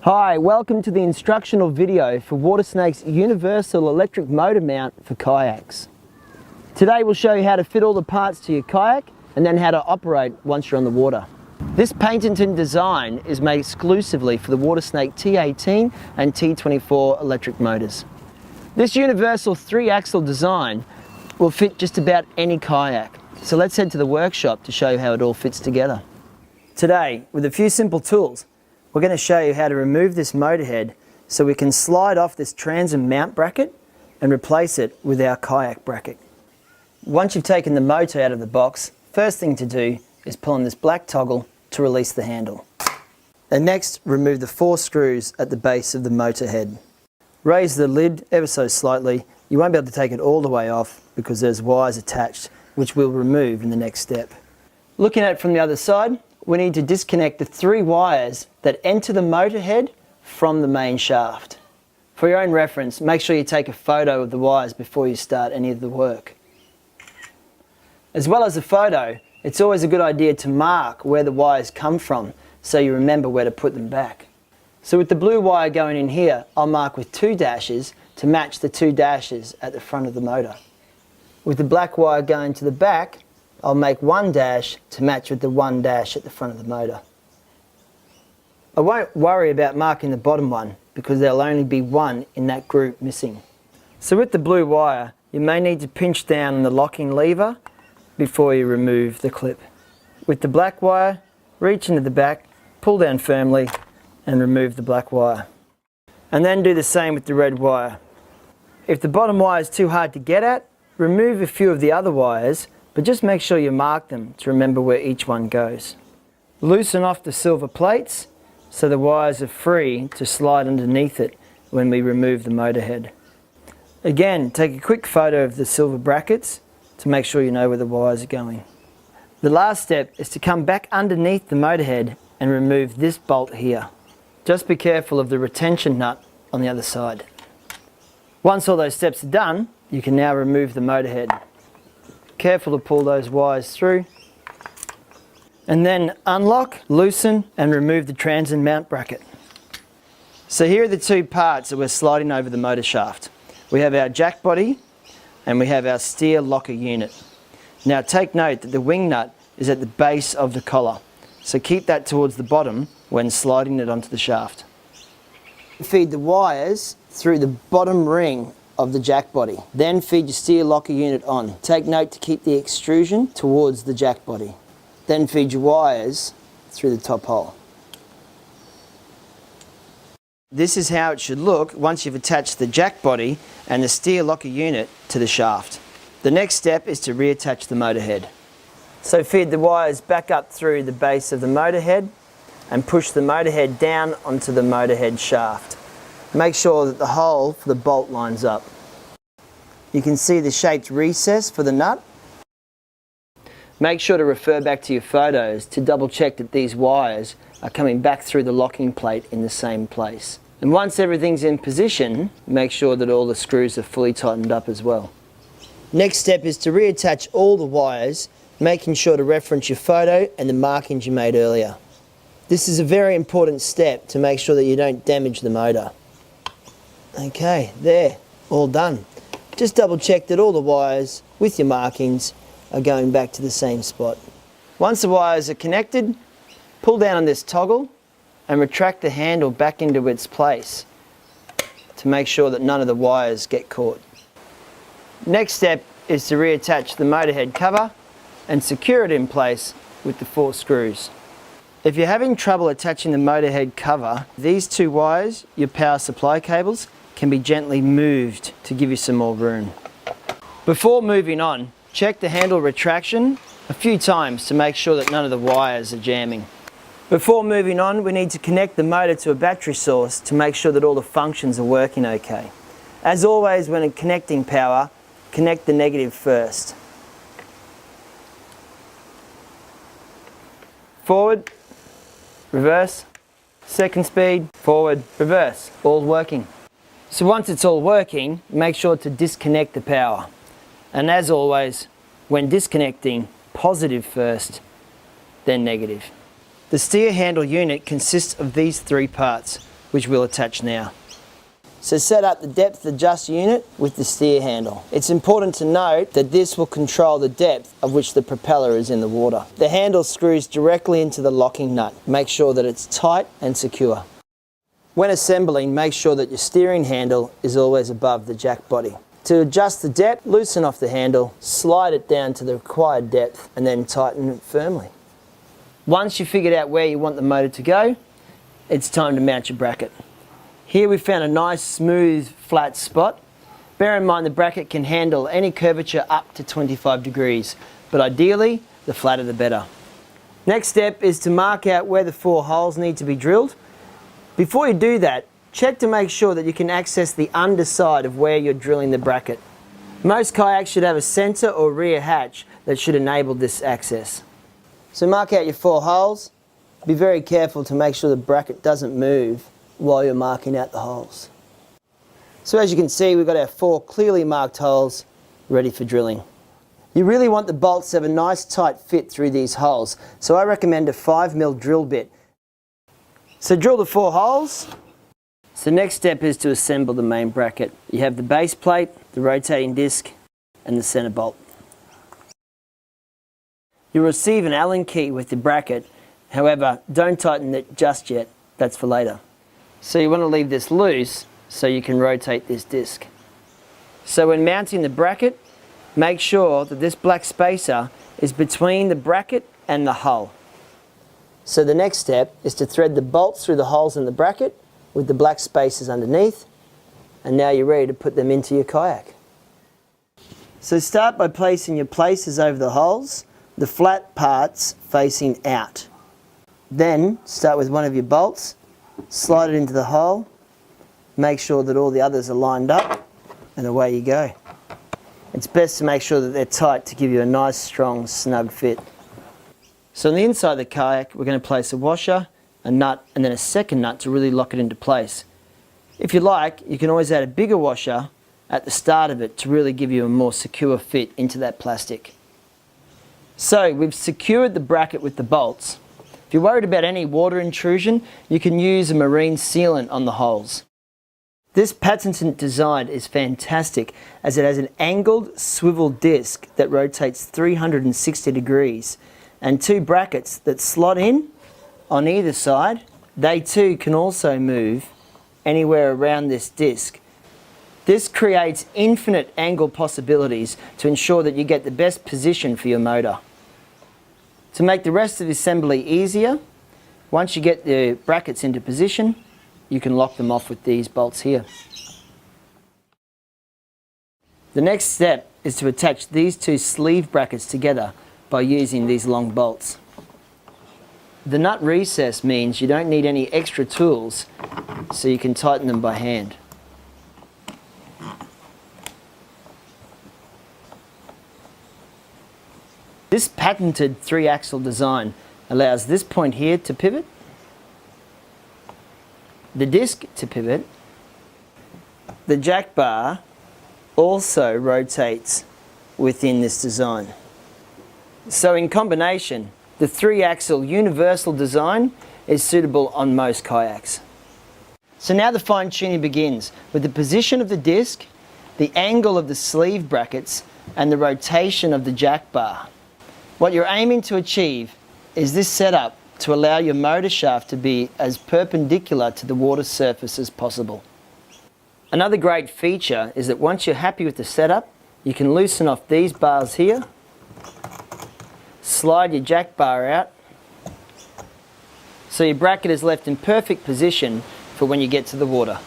Hi, welcome to the instructional video for Watersnake's universal electric motor mount for kayaks. Today we'll show you how to fit all the parts to your kayak and then how to operate once you're on the water. This patented design is made exclusively for the Watersnake T18 and T24 electric motors. This universal 3-axle design will fit just about any kayak. So let's head to the workshop to show you how it all fits together. Today, with a few simple tools, we're going to show you how to remove this motor head so we can slide off this transom mount bracket and replace it with our kayak bracket. Once you've taken the motor out of the box, first thing to do is pull on this black toggle to release the handle. And next, remove the 4 screws at the base of the motor head. Raise the lid ever so slightly. You won't be able to take it all the way off because there's wires attached, which we'll remove in the next step. Looking at it from the other side, we need to disconnect the 3 wires that enter the motor head from the main shaft. For your own reference, make sure you take a photo of the wires before you start any of the work. As well as the photo, it's always a good idea to mark where the wires come from so you remember where to put them back. So with the blue wire going in here, I'll mark with 2 dashes to match the 2 dashes at the front of the motor. With the black wire going to the back, I'll make 1 dash to match with the 1 dash at the front of the motor. I won't worry about marking the bottom one because there'll only be 1 in that group missing. So with the blue wire, you may need to pinch down on the locking lever before you remove the clip. With the black wire, reach into the back, pull down firmly and remove the black wire. And then do the same with the red wire. If the bottom wire is too hard to get at, remove a few of the other wires, but just make sure you mark them to remember where each one goes. Loosen off the silver plates so the wires are free to slide underneath it when we remove the motor head. Again, take a quick photo of the silver brackets to make sure you know where the wires are going. The last step is to come back underneath the motor head and remove this bolt here. Just be careful of the retention nut on the other side. Once all those steps are done, you can now remove the motor head. Careful to pull those wires through. And then unlock, loosen and remove the transom mount bracket. So here are the 2 parts that we're sliding over the motor shaft. We have our jack body and we have our steer locker unit. Now take note that the wing nut is at the base of the collar, so keep that towards the bottom when sliding it onto the shaft. Feed the wires through the bottom ring of the jack body. Then feed your steer locker unit on. Take note to keep the extrusion towards the jack body. Then feed your wires through the top hole. This is how it should look once you've attached the jack body and the steer locker unit to the shaft. The next step is to reattach the motor head. So feed the wires back up through the base of the motor head and push the motor head down onto the motor head shaft. Make sure that the hole for the bolt lines up. You can see the shaped recess for the nut. Make sure to refer back to your photos to double check that these wires are coming back through the locking plate in the same place. And once everything's in position, make sure that all the screws are fully tightened up as well. Next step is to reattach all the wires, making sure to reference your photo and the markings you made earlier. This is a very important step to make sure that you don't damage the motor. Okay, there, all done. Just double check that all the wires with your markings are going back to the same spot. Once the wires are connected, pull down on this toggle and retract the handle back into its place to make sure that none of the wires get caught. Next step is to reattach the motor head cover and secure it in place with the 4 screws. If you're having trouble attaching the motor head cover, these 2 wires, your power supply cables, can be gently moved to give you some more room. Before moving on, check the handle retraction a few times to make sure that none of the wires are jamming. Before moving on, we need to connect the motor to a battery source to make sure that all the functions are working okay. As always, when connecting power, connect the negative first. Forward, reverse, second speed, forward, reverse, all working. So once it's all working, make sure to disconnect the power. And as always, when disconnecting, positive first, then negative. The steer handle unit consists of these 3 parts. which we'll attach now. So set up the depth adjust unit with the steer handle. It's important to note that this will control the depth of which the propeller is in the water. The handle screws directly into the locking nut. Make sure that it's tight and secure. When assembling, make sure that your steering handle is always above the jack body. To adjust the depth, loosen off the handle, slide it down to the required depth and then tighten it firmly. Once you've figured out where you want the motor to go, it's time to mount your bracket. Here we found a nice smooth flat spot. Bear in mind the bracket can handle any curvature up to 25 degrees, but ideally the flatter the better. Next step is to mark out where the 4 holes need to be drilled. Before you do that, check to make sure that you can access the underside of where you're drilling the bracket. Most kayaks should have a centre or rear hatch that should enable this access. So mark out your 4 holes. Be very careful to make sure the bracket doesn't move while you're marking out the holes. So as you can see, we've got our 4 clearly marked holes ready for drilling. You really want the bolts to have a nice tight fit through these holes, so I recommend a 5mm drill bit. So drill the 4 holes. So next step is to assemble the main bracket. You have the base plate, the rotating disc and the centre bolt. You'll receive an Allen key with the bracket, however don't tighten it just yet, that's for later. So you want to leave this loose so you can rotate this disc. So when mounting the bracket, make sure that this black spacer is between the bracket and the hull. So the next step is to thread the bolts through the holes in the bracket with the black spacers underneath, and now you're ready to put them into your kayak. So start by placing your placers over the holes, the flat parts facing out. Then start with one of your bolts, slide it into the hole, make sure that all the others are lined up, and away you go. It's best to make sure that they're tight to give you a nice, strong, snug fit. So on the inside of the kayak, we're going to place a washer, a nut, and then a second nut to really lock it into place. If you like, you can always add a bigger washer at the start of it to really give you a more secure fit into that plastic. So we've secured the bracket with the bolts. If you're worried about any water intrusion, you can use a marine sealant on the holes. This patented design is fantastic as it has an angled swivel disc that rotates 360 degrees and 2 brackets that slot in on either side. They too can also move anywhere around this disc. This creates infinite angle possibilities to ensure that you get the best position for your motor. To make the rest of the assembly easier, once you get the brackets into position, you can lock them off with these bolts here. The next step is to attach these 2 sleeve brackets together by using these long bolts. The nut recess means you don't need any extra tools, so you can tighten them by hand. This patented 3-axle design allows this point here to pivot, the disc to pivot. The jack bar also rotates within this design. So in combination, the 3-axle universal design is suitable on most kayaks. So now the fine tuning begins with the position of the disc, the angle of the sleeve brackets and the rotation of the jack bar. What you're aiming to achieve is this setup to allow your motor shaft to be as perpendicular to the water surface as possible. Another great feature is that once you're happy with the setup, you can loosen off these bars here, slide your jack bar out, so your bracket is left in perfect position for when you get to the water.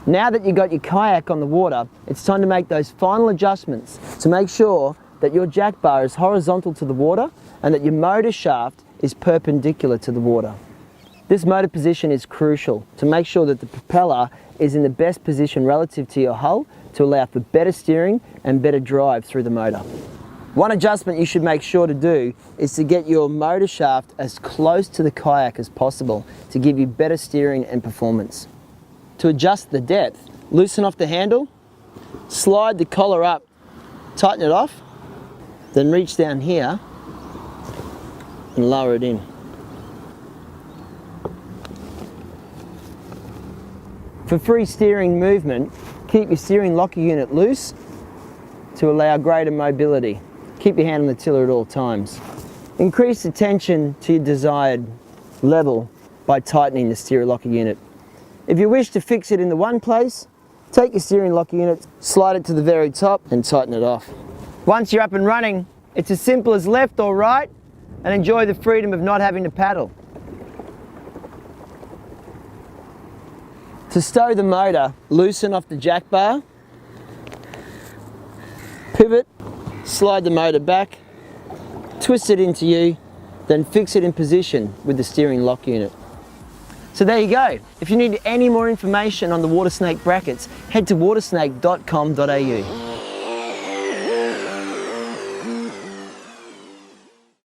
Now that you've got your kayak on the water, it's time to make those final adjustments to make sure that your jack bar is horizontal to the water and that your motor shaft is perpendicular to the water. This motor position is crucial to make sure that the propeller is in the best position relative to your hull to allow for better steering and better drive through the motor. One adjustment you should make sure to do is to get your motor shaft as close to the kayak as possible to give you better steering and performance. To adjust the depth, loosen off the handle, slide the collar up, tighten it off, then reach down here and lower it in. For free steering movement, keep your steering locker unit loose to allow greater mobility. Keep your hand on the tiller at all times. Increase the tension to your desired level by tightening the steering locker unit. If you wish to fix it in the one place, take your steering locker unit, slide it to the very top and tighten it off. Once you're up and running, it's as simple as left or right, and enjoy the freedom of not having to paddle. To stow the motor, loosen off the jack bar, pivot, slide the motor back, twist it into you, then fix it in position with the steering lock unit. So there you go. If you need any more information on the Watersnake brackets, head to watersnake.com.au.